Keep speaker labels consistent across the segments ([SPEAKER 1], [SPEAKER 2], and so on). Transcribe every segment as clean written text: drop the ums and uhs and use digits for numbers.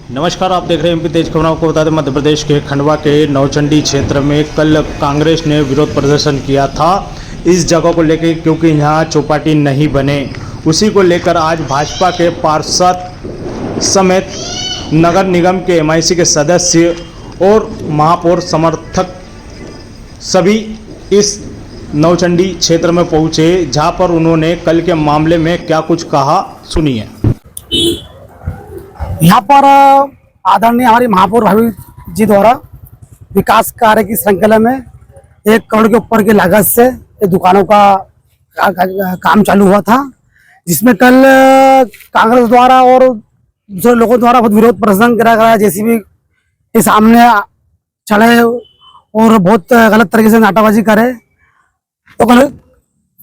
[SPEAKER 1] नमस्कार, आप देख रहे हैं एमपी तेज खबरों। को बता दें, मध्य प्रदेश के खंडवा के नौचंडी क्षेत्र में कल कांग्रेस ने विरोध प्रदर्शन किया था इस जगह को लेकर, क्योंकि यहाँ चौपाटी नहीं बने। उसी को लेकर आज भाजपा के पार्षद समेत नगर निगम के एमआईसी के सदस्य और महापौर समर्थक सभी इस नौचंडी क्षेत्र में पहुँचे, जहाँ पर उन्होंने कल के मामले में क्या कुछ कहा, सुनिए।
[SPEAKER 2] यहाँ पर आदरणीय हमारी महापौर भाभी जी द्वारा विकास कार्य की श्रृंखला में 1 करोड़ के ऊपर की लागत से दुकानों का काम चालू हुआ था, जिसमें कल कांग्रेस द्वारा और दूसरे लोगों द्वारा बहुत विरोध प्रदर्शन करा गया। जेसीबी के सामने चढ़े और बहुत गलत तरीके से नाटाबाजी करे, तो कल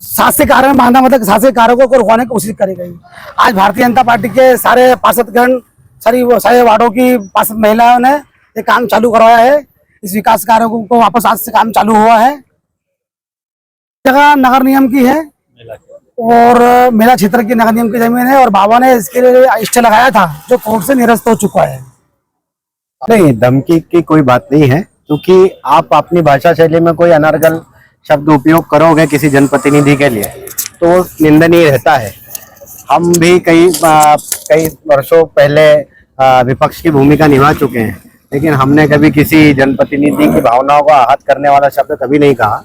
[SPEAKER 2] शासकीय कार्य में बांधा मतलब शासकीय कार्यों को रुकवाने की कोशिश करी गई। आज भारतीय जनता पार्टी के सारे पार्षदगण, सारे वार्डों की पार्षद महिलाओं ने ये काम चालू करवाया है। इस विकास कार्यों को वापस आज से काम चालू हुआ है। जगह नगर निगम की है और मेला क्षेत्र की नगर निगम की जमीन है, और बाबा ने इसके लिए स्टे लगाया था जो कोर्ट से निरस्त हो चुका है।
[SPEAKER 3] नहीं, धमकी की कोई बात नहीं है, क्योंकि आप अपनी भाषा शैली में कोई अनर्गल शब्द उपयोग करोगे किसी जनप्रतिनिधि के लिए तो वो निंदनीय रहता है। हम भी कई वर्षों पहले विपक्ष की भूमिका निभा चुके हैं, लेकिन हमने कभी किसी जनप्रतिनिधि की भावनाओं को आहत करने वाला शब्द कभी नहीं कहा।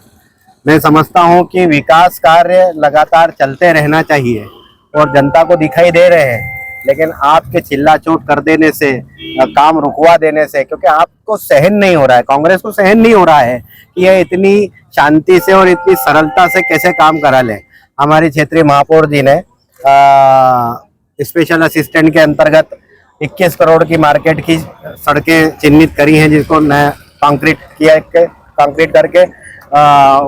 [SPEAKER 3] मैं समझता हूं कि विकास कार्य लगातार चलते रहना चाहिए और जनता को दिखाई दे रहे हैं, लेकिन आपके चिल्ला-चोट कर देने से, काम रुकवा देने से, क्योंकि आपको सहन नहीं हो रहा है, कांग्रेस को सहन नहीं हो रहा है कि यह इतनी शांति से और इतनी सरलता से कैसे काम करा ले। हमारी क्षेत्रीय महापौर जी ने स्पेशल असिस्टेंट के अंतर्गत 21 करोड़ की मार्केट की सड़कें चिन्हित करी हैं, जिसको नया कंक्रीट करके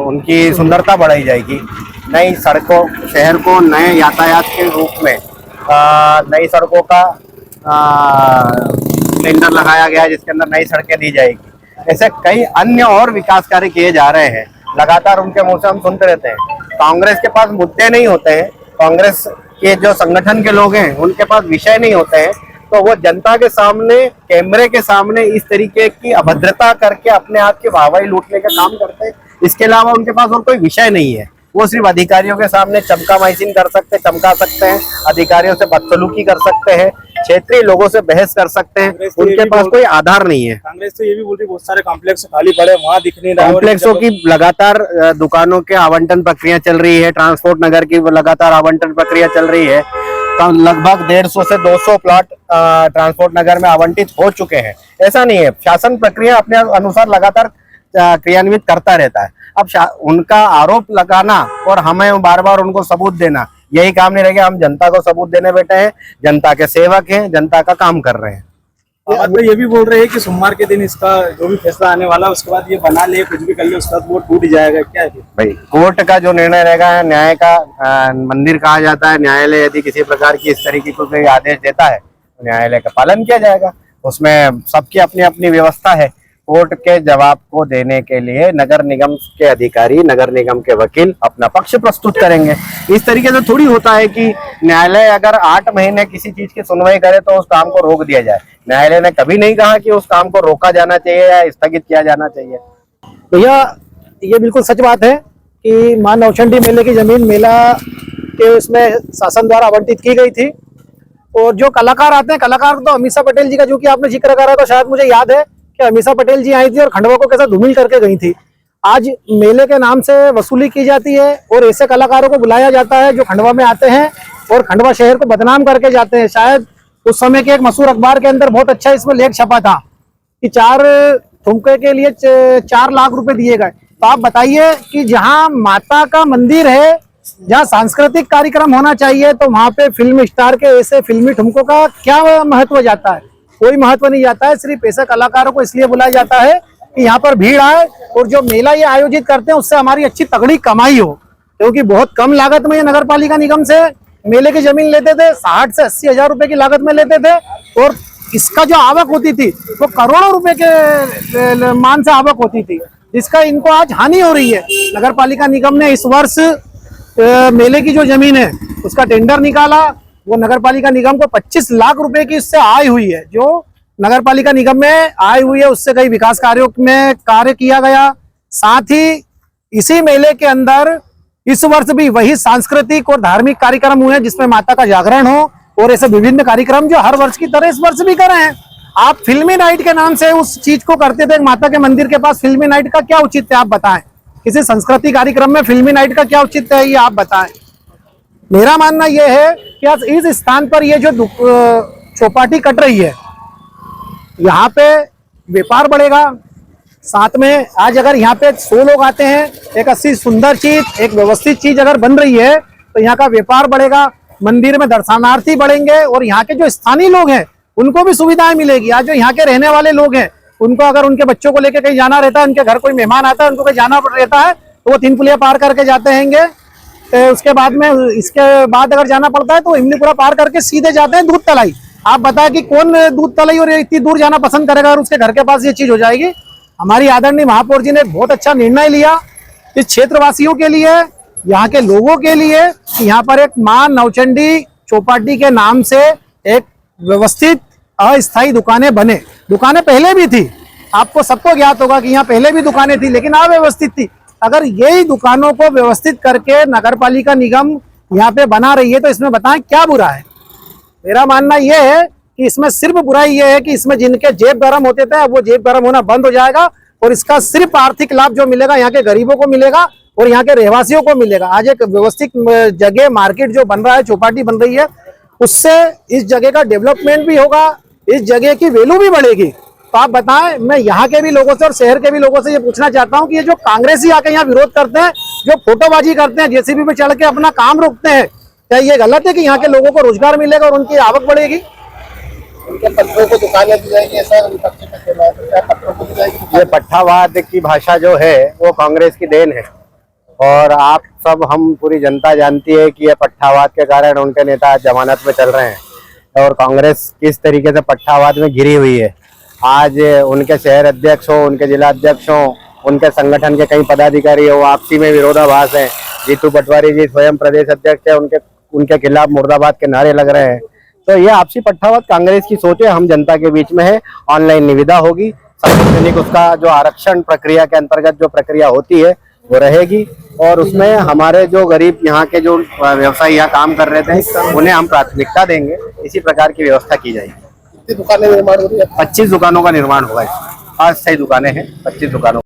[SPEAKER 3] उनकी सुंदरता बढ़ाई जाएगी। नई सड़कों, शहर को नए यातायात के रूप में नई सड़कों का टेंडर लगाया गया है, जिसके अंदर नई सड़कें दी जाएगी। ऐसे कई अन्य और विकास कार्य किए जा रहे हैं। लगातार उनके मुंह से हम सुनते रहते हैं। कांग्रेस के पास मुद्दे नहीं होते हैं, कांग्रेस के जो संगठन के लोग हैं उनके पास विषय नहीं होते हैं, तो वो जनता के सामने, कैमरे के सामने इस तरीके की अभद्रता करके अपने आप की वाहवाही लूटने का काम करते हैं। इसके अलावा उनके पास और कोई विषय नहीं है। वो सिर्फ अधिकारियों के सामने चमका सकते हैं, अधिकारियों से बदसलूकी कर सकते हैं, क्षेत्रीय लोगों से बहस कर सकते हैं। उनके पास कोई आधार नहीं है।
[SPEAKER 1] कांग्रेस तो ये भी बोल रही है बहुत सारे कॉम्प्लेक्स खाली पड़े, वहाँ दिख नहीं रहा।
[SPEAKER 3] कॉम्प्लेक्सों की लगातार दुकानों के आवंटन प्रक्रिया चल रही है, ट्रांसपोर्ट नगर की लगातार आवंटन प्रक्रिया चल रही है। लगभग 150 से 200 प्लॉट ट्रांसपोर्ट नगर में आवंटित हो चुके हैं। ऐसा नहीं है, शासन प्रक्रिया अपने अनुसार लगातार क्रियान्वित करता रहता है। अब उनका आरोप लगाना और हमें बार बार उनको सबूत देना, यही काम नहीं रहेगा। हम जनता को सबूत देने बैठे हैं, जनता के सेवक हैं, जनता का काम कर रहे हैं।
[SPEAKER 1] तो ये भी बोल रहे हैं कि सोमवार के दिन इसका जो भी फैसला आने वाला है, उसके बाद ये बना ले, कुछ भी कर ले, उसके बाद वो टूट जाएगा। क्या है
[SPEAKER 3] भाई, कोर्ट का जो निर्णय रहेगा, न्याय का मंदिर कहा जाता है। न्यायालय यदि किसी प्रकार की इस तरीके को कोई आदेश देता है, न्यायालय का पालन किया जाएगा। उसमें सबकी अपनी अपनी व्यवस्था है। कोर्ट के जवाब को देने के लिए नगर निगम के अधिकारी, नगर निगम के वकील अपना पक्ष प्रस्तुत करेंगे। इस तरीके से थोड़ी होता है कि न्यायालय अगर 8 महीने किसी चीज की सुनवाई करे तो उस काम को रोक दिया जाए। न्यायालय ने कभी नहीं कहा कि उस काम को रोका जाना चाहिए या स्थगित किया जाना चाहिए।
[SPEAKER 2] भैया, ये बिल्कुल सच बात है कि मां नौचंडी मेले की जमीन मेला के उसमें शासन द्वारा आवंटित की गई थी, और जो कलाकार आते हैं, कलाकार तो अमीषा पटेल जी का जो कि आपने जिक्र करा, तो शायद मुझे याद है कि अमीषा पटेल जी आई थी और खंडवा को कैसा धूमिल करके गई थी। आज मेले के नाम से वसूली की जाती है और ऐसे कलाकारों को बुलाया जाता है जो खंडवा में आते हैं और खंडवा शहर को बदनाम करके जाते हैं। शायद उस समय के एक मशहूर अखबार के अंदर बहुत अच्छा इसमें लेख छपा था कि 4 ठुमके के लिए 4 लाख रुपए दिए गए। तो आप बताइए कि जहाँ माता का मंदिर है, जहाँ सांस्कृतिक कार्यक्रम होना चाहिए, तो वहाँ पे फिल्म स्टार के ऐसे फिल्मी ठुमकों का क्या महत्व जाता है? कोई महत्व नहीं जाता है। सिर्फ ऐसे कलाकारों को इसलिए बुलाया जाता है कि यहाँ पर भीड़ आए और जो मेला ये आयोजित करते हैं उससे हमारी अच्छी तगड़ी कमाई हो, क्योंकि बहुत कम लागत में ये नगर पालिका निगम से मेले की जमीन लेते थे। 60 से 80 हजार रुपए की लागत में लेते थे, और इसका जो आवक होती थी वो करोड़ों रुपए के मान से आवक होती थी, जिसका इनको आज हानि हो रही है। नगर पालिका निगम ने इस वर्ष मेले की जो जमीन है उसका टेंडर निकाला, वो नगर पालिका निगम को 25 लाख रुपए की इससे आय हुई है, जो नगर पालिका निगम में आई हुई है, उससे कई विकास कार्यों में कार्य किया गया। साथ ही इसी मेले के अंदर इस वर्ष भी वही सांस्कृतिक और धार्मिक कार्यक्रम हुए जिसमें माता का जागरण हो और ऐसे विभिन्न कार्यक्रम जो हर वर्ष की तरह इस वर्ष भी कर रहे हैं। आप फिल्मी नाइट के नाम से उस चीज को करते थे, माता के मंदिर के पास फिल्मी नाइट का क्या उचित है आप बताएं? किसी संस्कृति कार्यक्रम में फिल्मी नाइट का क्या उचित है ये आप बताएं? मेरा मानना यह है कि आज इस स्थान पर ये जो चौपाटी कट रही है, यहाँ पे व्यापार बढ़ेगा। साथ में आज अगर यहाँ पे 100 लोग आते हैं, एक अच्छी सुंदर चीज, एक व्यवस्थित चीज अगर बन रही है तो यहाँ का व्यापार बढ़ेगा, मंदिर में दर्शनार्थी बढ़ेंगे और यहाँ के जो स्थानीय लोग हैं उनको भी सुविधाएं मिलेगी। आज जो यहाँ के रहने वाले लोग हैं उनको अगर उनके बच्चों को लेकर कहीं जाना रहता है, उनके घर कोई मेहमान आता है, उनको कहीं जाना रहता है तो वो 3 पुलिया पार करके जाते हैंगे। उसके बाद में इसके बाद अगर जाना पड़ता है तो इमलीपुरा पार करके सीधे जाते हैं दूध तलाई। आप बताएं कि कौन दूध तलाई और इतनी दूर जाना पसंद करेगा और उसके घर के पास ये चीज हो जाएगी। हमारी आदरणीय महापौर जी ने बहुत अच्छा निर्णय लिया इस क्षेत्रवासियों के लिए, यहाँ के लोगों के लिए, कि यहाँ पर एक मां नौचंडी चौपाटी के नाम से एक व्यवस्थित अस्थायी दुकानें बने। दुकानें पहले भी थी, आपको सबको ज्ञात होगा कि यहाँ पहले भी दुकानें थी लेकिन अव्यवस्थित थी। अगर यही दुकानों को व्यवस्थित करके नगर पालिका निगम यहाँ पे बना रही है तो इसमें बताएं क्या बुरा है? मेरा मानना यह है कि इसमें सिर्फ बुराई यह है कि इसमें जिनके जेब गरम होते थे अब वो जेब गरम होना बंद हो जाएगा और इसका सिर्फ आर्थिक लाभ जो मिलेगा यहाँ के गरीबों को मिलेगा और यहाँ के रहवासियों को मिलेगा। आज एक व्यवस्थित जगह मार्केट जो बन रहा है, चौपाटी बन रही है, उससे इस जगह का डेवलपमेंट भी होगा, इस जगह की वैल्यू भी बढ़ेगी। तो आप बताएं, मैं यहाँ के भी लोगों से और शहर के भी लोगों से ये पूछना चाहता हूँ कि ये जो कांग्रेसी आके यहाँ विरोध करते हैं, जो फोटोबाजी करते हैं, जेसीबी पे चढ़ के अपना काम रोकते हैं, क्या ये गलत है कि यहाँ के लोगों को रोजगार मिलेगा और उनकी आवक बढ़ेगी?
[SPEAKER 4] उनके पत्थरों को दुकानें दी जाएगी, ऐसा विपक्ष का कहना है। तो क्या पत्थरों को दी जाएगी?
[SPEAKER 3] ये पट्टावाद की भाषा जो है वो कांग्रेस की देन है और आप सब, हम पूरी जनता जानती है कि ये पट्टावाद के कारण उनके नेता जमानत में चल रहे हैं और कांग्रेस किस तरीके से पट्टावाद में घिरी हुई है। आज उनके शहर अध्यक्ष हो, उनके जिला अध्यक्ष हो, उनके संगठन के कई पदाधिकारी हो, आपसी में विरोधाभास है। जीतू पटवारी जी स्वयं प्रदेश अध्यक्ष है, उनके खिलाफ मुर्दाबाद के नारे लग रहे हैं। तो ये आपसी पट्टावाद कांग्रेस की सोच है, हम जनता के बीच में है। ऑनलाइन निविदा होगी, सार्वजनिक उसका जो आरक्षण प्रक्रिया के अंतर्गत जो प्रक्रिया होती है वो रहेगी और उसमें हमारे जो गरीब यहाँ के जो व्यवसायी यहाँ काम कर रहे थे उन्हें हम प्राथमिकता देंगे। इसी प्रकार की व्यवस्था की जाएगी।
[SPEAKER 4] कितनी दुकानें निर्माण हो रही है?
[SPEAKER 3] 25 दुकानों का निर्माण होगा। 5 सही दुकानें हैं, 25 दुकानों